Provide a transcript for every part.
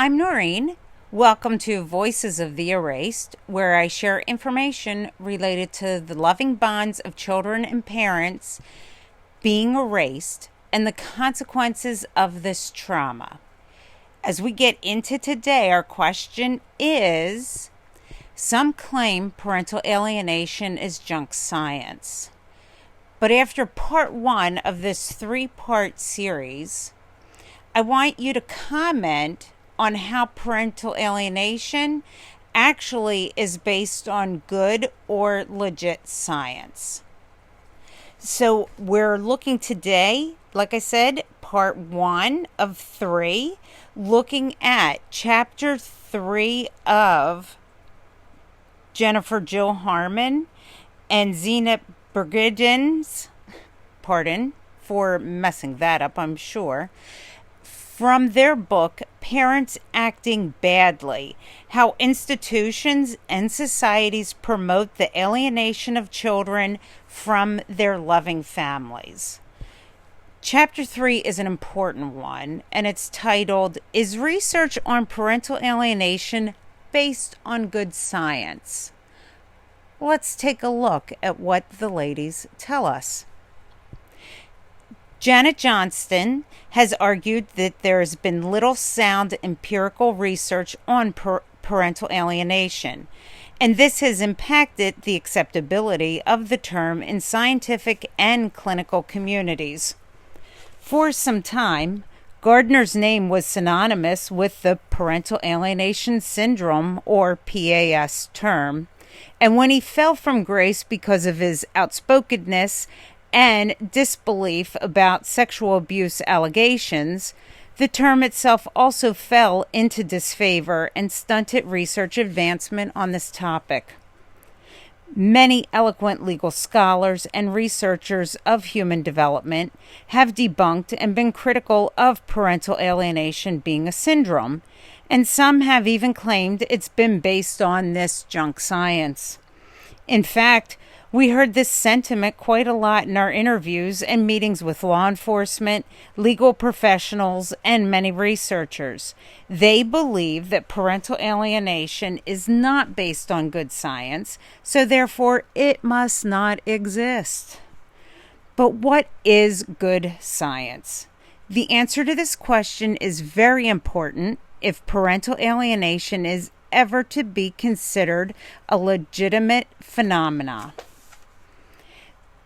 I'm Noreen. Welcome to Voices of the Erased, where I share information related to the loving bonds of children and parents being erased and the consequences of this trauma. As we get into today, our question is: some claim parental alienation is junk science. But after part one of this three-part series, I want you to comment on how parental alienation actually is based on good or legit science. So we're looking today, like I said, part one of three, looking at chapter 3 of Jennifer Jill Harmon and Zena Biringen's, pardon for messing that up, I'm sure, from their book, Parents Acting Badly: How Institutions and Societies Promote the Alienation of Children from Their Loving Families. Chapter 3 is an important one, and it's titled, Is Research on Parental Alienation Based on Good Science? Let's take a look at what the ladies tell us. Janet Johnston has argued that there has been little sound empirical research on parental alienation, and this has impacted the acceptability of the term in scientific and clinical communities. For some time, Gardner's name was synonymous with the parental alienation syndrome, or PAS, term, and when he fell from grace because of his outspokenness and disbelief about sexual abuse allegations, the term itself also fell into disfavor and stunted research advancement on this topic. Many eloquent legal scholars and researchers of human development have debunked and been critical of parental alienation being a syndrome, and some have even claimed it's been based on this junk science. In fact, we heard this sentiment quite a lot in our interviews and meetings with law enforcement, legal professionals, and many researchers. They believe that parental alienation is not based on good science, so therefore it must not exist. But what is good science? The answer to this question is very important if parental alienation is ever to be considered a legitimate phenomenon.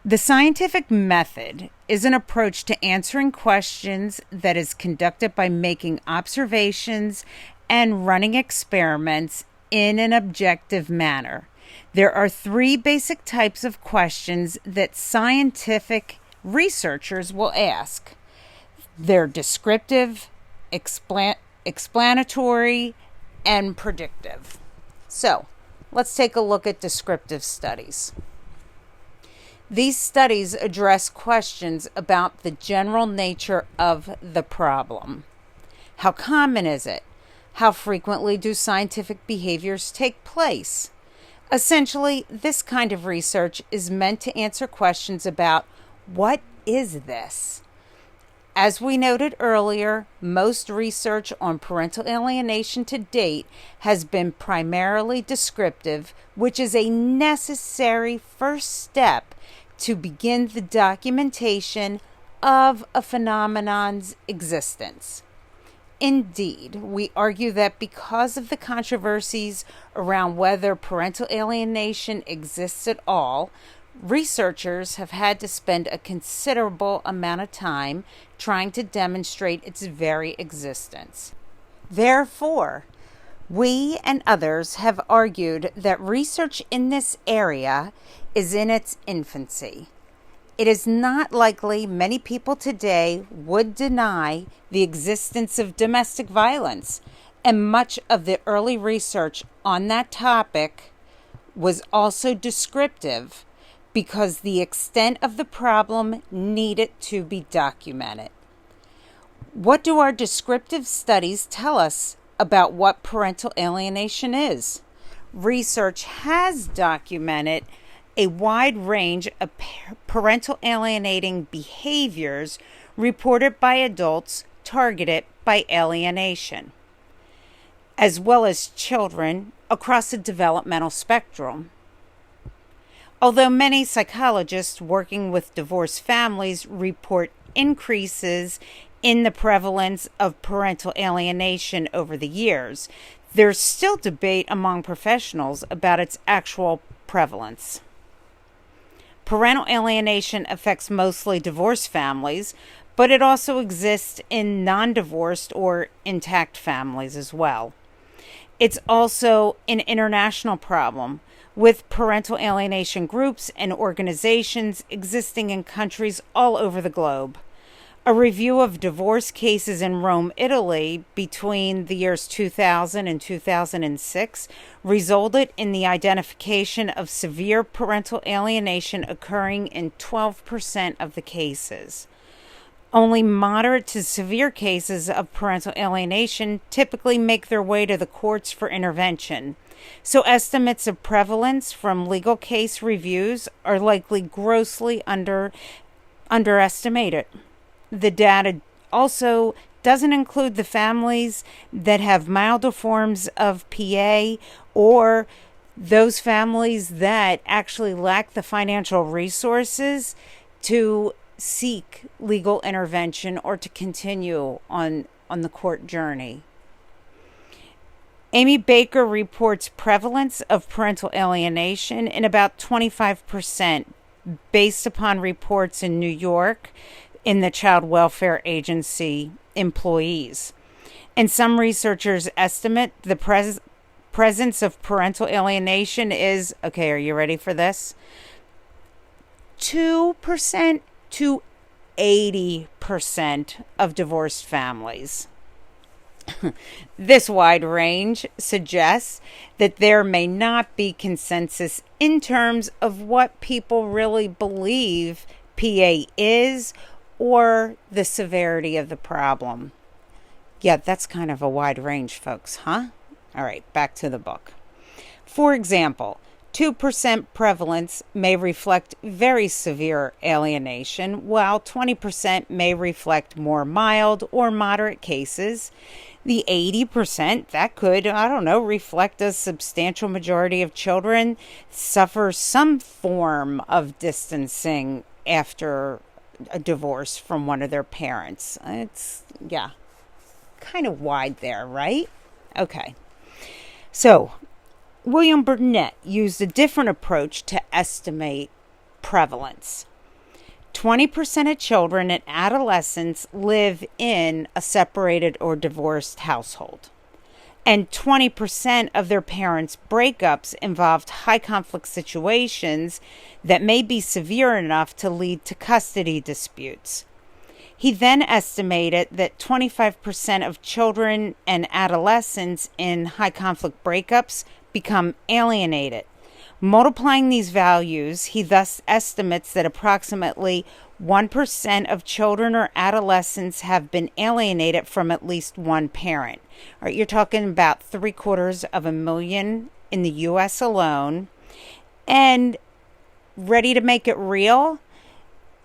The scientific method is an approach to answering questions that is conducted by making observations and running experiments in an objective manner. There are three basic types of questions that scientific researchers will ask. They're descriptive, explanatory, and predictive. So, let's take a look at descriptive studies. These studies address questions about the general nature of the problem. How common is it? How frequently do scientific behaviors take place? Essentially, this kind of research is meant to answer questions about what is this? As we noted earlier, most research on parental alienation to date has been primarily descriptive, which is a necessary first step to begin the documentation of a phenomenon's existence. Indeed, we argue that because of the controversies around whether parental alienation exists at all, researchers have had to spend a considerable amount of time trying to demonstrate its very existence. Therefore, we and others have argued that research in this area is in its infancy. It is not likely many people today would deny the existence of domestic violence, and much of the early research on that topic was also descriptive because the extent of the problem needed to be documented. What do our descriptive studies tell us about what parental alienation is? Research has documented a wide range of parental alienating behaviors reported by adults targeted by alienation. as well as children across the developmental spectrum. Although many psychologists working with divorced families report increases in the prevalence of parental alienation over the years, there's still debate among professionals about its actual prevalence. Parental alienation affects mostly divorced families, but it also exists in non-divorced or intact families as well. It's also an international problem, with parental alienation groups and organizations existing in countries all over the globe. A review of divorce cases in Rome, Italy, between the years 2000 and 2006 resulted in the identification of severe parental alienation occurring in 12% of the cases. Only moderate to severe cases of parental alienation typically make their way to the courts for intervention. So estimates of prevalence from legal case reviews are likely grossly underestimated. The data also doesn't include the families that have milder forms of PA or those families that actually lack the financial resources to seek legal intervention or to continue on the court journey. Amy Baker reports prevalence of parental alienation in about 25% based upon reports in New York in the Child Welfare Agency employees. And some researchers estimate the presence of parental alienation is, okay, are you ready for this? 2% to 80% of divorced families. This wide range suggests that there may not be consensus in terms of what people really believe PA is or the severity of the problem. Yeah, that's kind of a wide range, folks, huh? All right, back to the book. For example, 2% prevalence may reflect very severe alienation, while 20% may reflect more mild or moderate cases. The 80%, that could, reflect a substantial majority of children suffer some form of distancing after a divorce from one of their parents. It's, kind of wide there, right? Okay. So, William Burnett used a different approach to estimate prevalence. 20% of children and adolescents live in a separated or divorced household. And 20% of their parents' breakups involved high conflict situations that may be severe enough to lead to custody disputes. He then estimated that 25% of children and adolescents in high conflict breakups become alienated. Multiplying these values, he thus estimates that approximately 1% of children or adolescents have been alienated from at least one parent. All right, you're talking about 750,000 in the U.S. alone. And ready to make it real,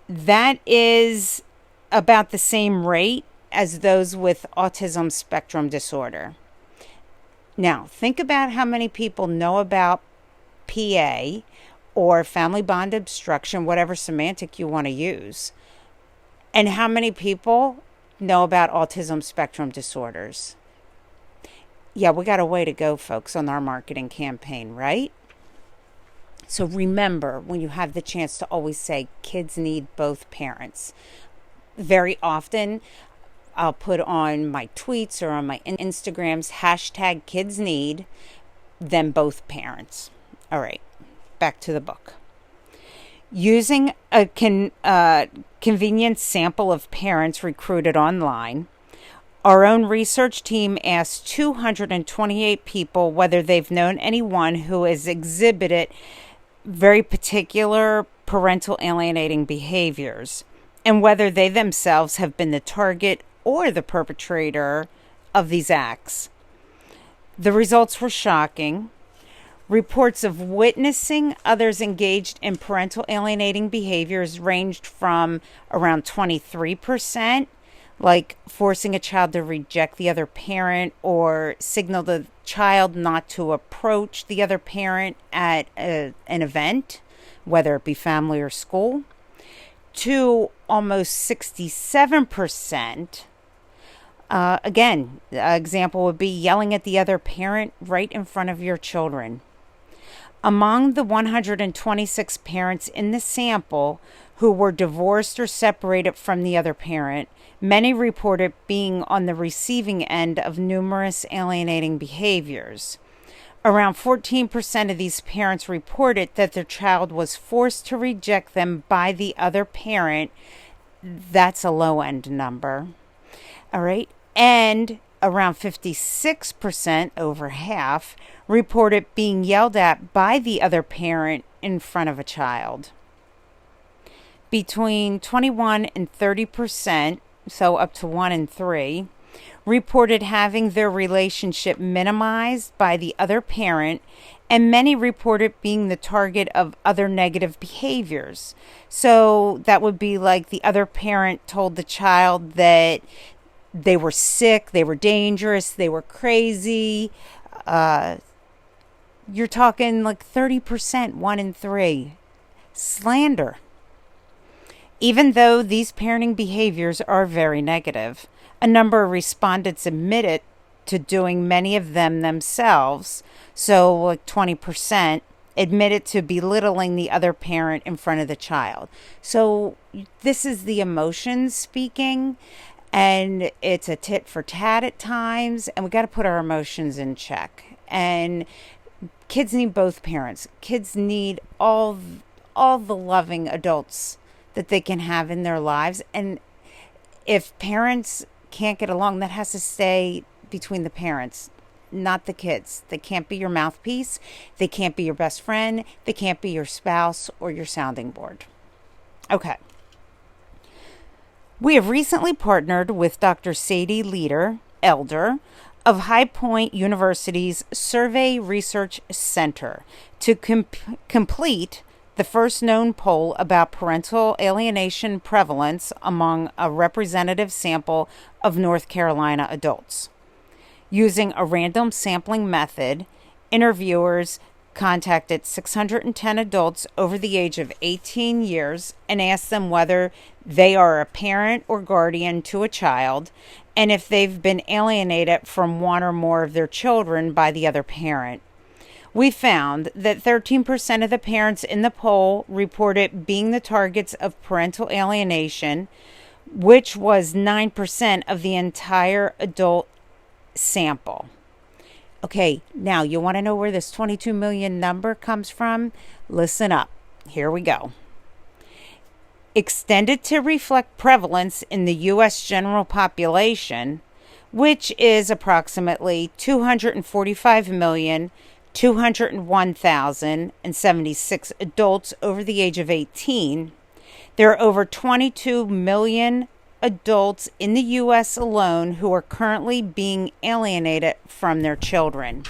that is about the same rate as those with autism spectrum disorder. Now, think about how many people know about PA or family bond obstruction, whatever semantic you want to use, and how many people know about autism spectrum disorders. Yeah, we got a way to go, folks, on our marketing campaign, right? So remember, when you have the chance, to always say kids need both parents. Very often, I'll put on my tweets or on my Instagrams, hashtag kids need, then both parents. All right, back to the book. Using a convenient sample of parents recruited online, our own research team asked 228 people whether they've known anyone who has exhibited very particular parental alienating behaviors, and whether they themselves have been the target or the perpetrator of these acts. The results were shocking. Reports of witnessing others engaged in parental alienating behaviors ranged from around 23%, like forcing a child to reject the other parent or signal the child not to approach the other parent at an event, whether it be family or school, to almost 67%. Again, an example would be yelling at the other parent right in front of your children. Among the 126 parents in the sample who were divorced or separated from the other parent, many reported being on the receiving end of numerous alienating behaviors. Around 14% of these parents reported that their child was forced to reject them by the other parent. That's a low end number. All right. And around 56%, over half, reported being yelled at by the other parent in front of a child. Between 21 and 30%, so up to 1 in 3, reported having their relationship minimized by the other parent, and many reported being the target of other negative behaviors. So that would be like the other parent told the child that they were sick, they were dangerous, they were crazy. You're talking like 30%, 1 in 3. Slander. Even though these parenting behaviors are very negative, a number of respondents admitted to doing many of them themselves. So, like 20% admitted to belittling the other parent in front of the child. So, this is the emotions speaking, and it's a tit for tat at times, and we got to put our emotions in check. And kids need both parents. Kids need all the loving adults that they can have in their lives. And if parents can't get along, that has to stay between the parents, not the kids. They can't be your mouthpiece. They can't be your best friend. They can't be your spouse or your sounding board. Okay. We have recently partnered with Dr. Sadie Leader, Elder, of High Point University's Survey Research Center to complete the first known poll about parental alienation prevalence among a representative sample of North Carolina adults. Using a random sampling method, interviewers contacted 610 adults over the age of 18 years and asked them whether they are a parent or guardian to a child and if they've been alienated from one or more of their children by the other parent. We found that 13% of the parents in the poll reported being the targets of parental alienation, which was 9% of the entire adult sample. Okay, now you want to know where this 22 million number comes from? Listen up. Here we go. Extended to reflect prevalence in the U.S. general population, which is approximately 245,201,076 adults over the age of 18, there are over 22 million adults in the U.S. alone who are currently being alienated from their children.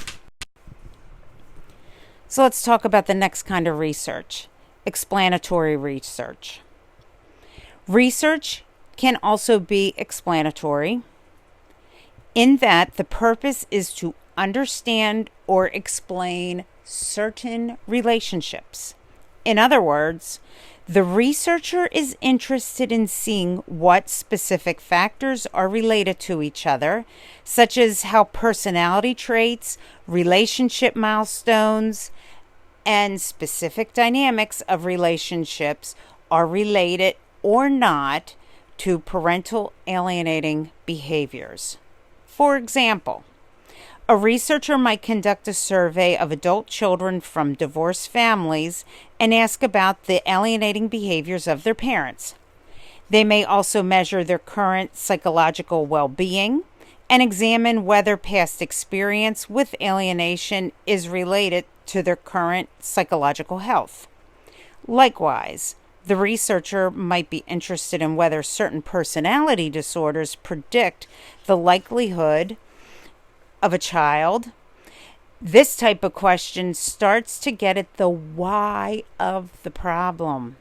So let's talk about the next kind of research, explanatory research. Research can also be explanatory in that the purpose is to understand or explain certain relationships. In other words, the researcher is interested in seeing what specific factors are related to each other, such as how personality traits, relationship milestones, and specific dynamics of relationships are related or not to parental alienating behaviors. For example, a researcher might conduct a survey of adult children from divorced families and ask about the alienating behaviors of their parents. They may also measure their current psychological well-being and examine whether past experience with alienation is related to their current psychological health. Likewise, the researcher might be interested in whether certain personality disorders predict the likelihood of a child. This type of question starts to get at the why of the problem.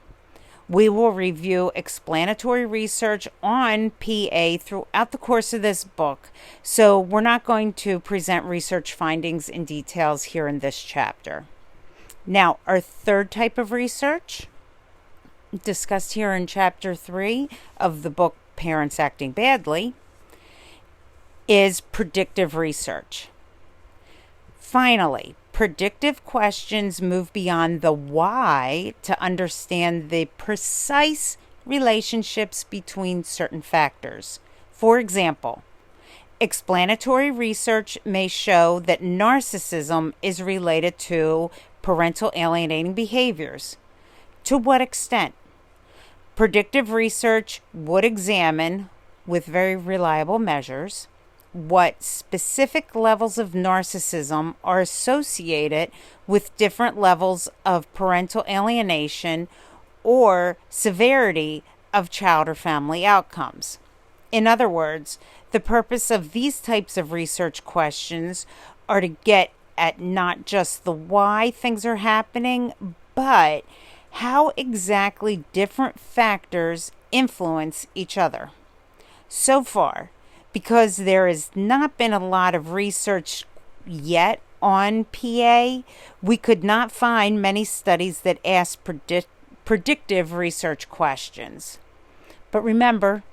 We will review explanatory research on PA throughout the course of this book, so we're not going to present research findings in details here in this chapter. Now, our third type of research, discussed here in Chapter 3 of the book Parents Acting Badly, is predictive research. Finally, predictive questions move beyond the why to understand the precise relationships between certain factors. For example, explanatory research may show that narcissism is related to parental alienating behaviors. To what extent? Predictive research would examine, with very reliable measures, what specific levels of narcissism are associated with different levels of parental alienation or severity of child or family outcomes. In other words, the purpose of these types of research questions are to get at not just the why things are happening, but how exactly different factors influence each other. So far, because there has not been a lot of research yet on PA, we could not find many studies that ask predictive research questions. But remember,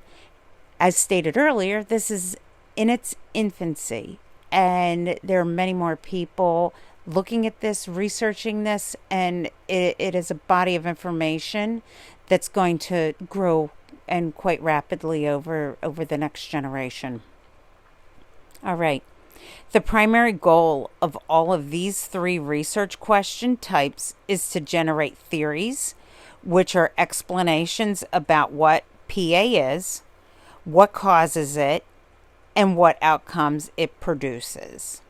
as stated earlier, this is in its infancy, and there are many more people looking at this, researching this, and it is a body of information that's going to grow and quite rapidly over the next generation. All right. The primary goal of all of these three research question types is to generate theories, which are explanations about what PA is, what causes it, and what outcomes it produces.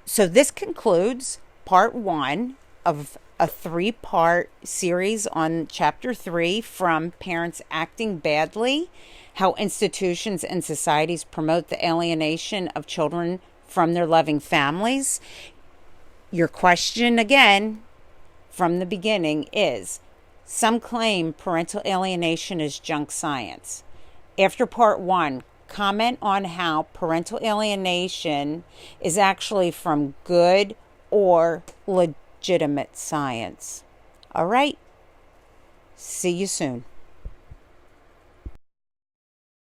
So this concludes part 1 of a 3-part series on Chapter 3 from Parents Acting Badly, How Institutions and Societies Promote the Alienation of Children from Their Loving Families. Your question again from the beginning is, some claim parental alienation is junk science. After part 1, comment on how parental alienation is actually from good or legitimate science. All right. See you soon.